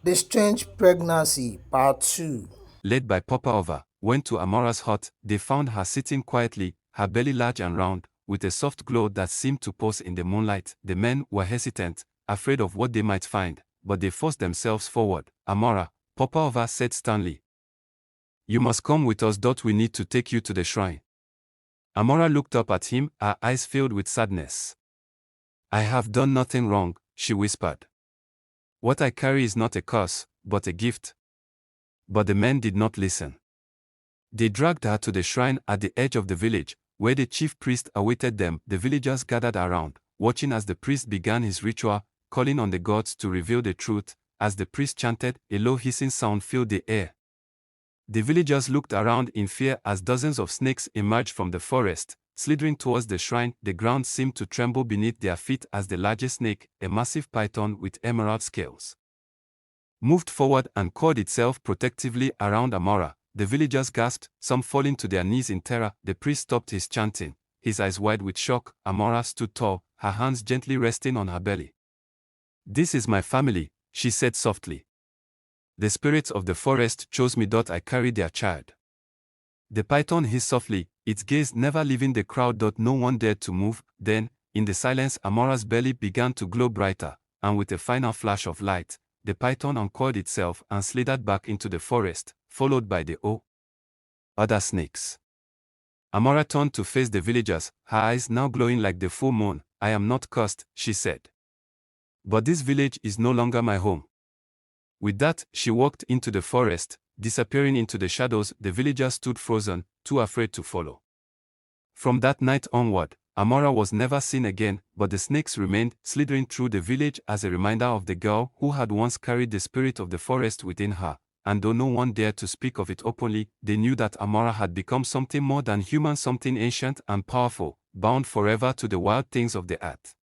The Strange Pregnancy, Part 2. Led by Popova, went to Amora's hut. They found her sitting quietly, her belly large and round, with a soft glow that seemed to pulse in the moonlight. The men were hesitant, afraid of what they might find, but they forced themselves forward. Amora, Popova said sternly, "You must come with us. We need to take you to the shrine." Amora looked up at him, her eyes filled with sadness. "I have done nothing wrong," she whispered. "What I carry is not a curse, but a gift." But the men did not listen. They dragged her to the shrine at the edge of the village, where the chief priest awaited them. The villagers gathered around, watching as the priest began his ritual, calling on the gods to reveal the truth. As the priest chanted, a low hissing sound filled the air. The villagers looked around in fear as dozens of snakes emerged from the forest, slithering towards the shrine. The ground seemed to tremble beneath their feet as the largest snake, a massive python with emerald scales, moved forward and coiled itself protectively around Amora. The villagers gasped, some falling to their knees in terror. The priest stopped his chanting, his eyes wide with shock. Amora stood tall, her hands gently resting on her belly. "This is my family," she said softly. "The spirits of the forest chose me. I carry their child." The python hissed softly, its gaze never leaving the crowd. No one dared to move. Then, in the silence, Amora's belly began to glow brighter, and with a final flash of light, the python uncoiled itself and slithered back into the forest, followed by the other snakes. Amora turned to face the villagers, her eyes now glowing like the full moon. "I am not cursed," she said. "But this village is no longer my home." With that, she walked into the forest, disappearing into the shadows. The villagers stood frozen, too afraid to follow. From that night onward, Amora was never seen again, but the snakes remained, slithering through the village as a reminder of the girl who had once carried the spirit of the forest within her. And though no one dared to speak of it openly, they knew that Amora had become something more than human, something ancient and powerful, bound forever to the wild things of the earth.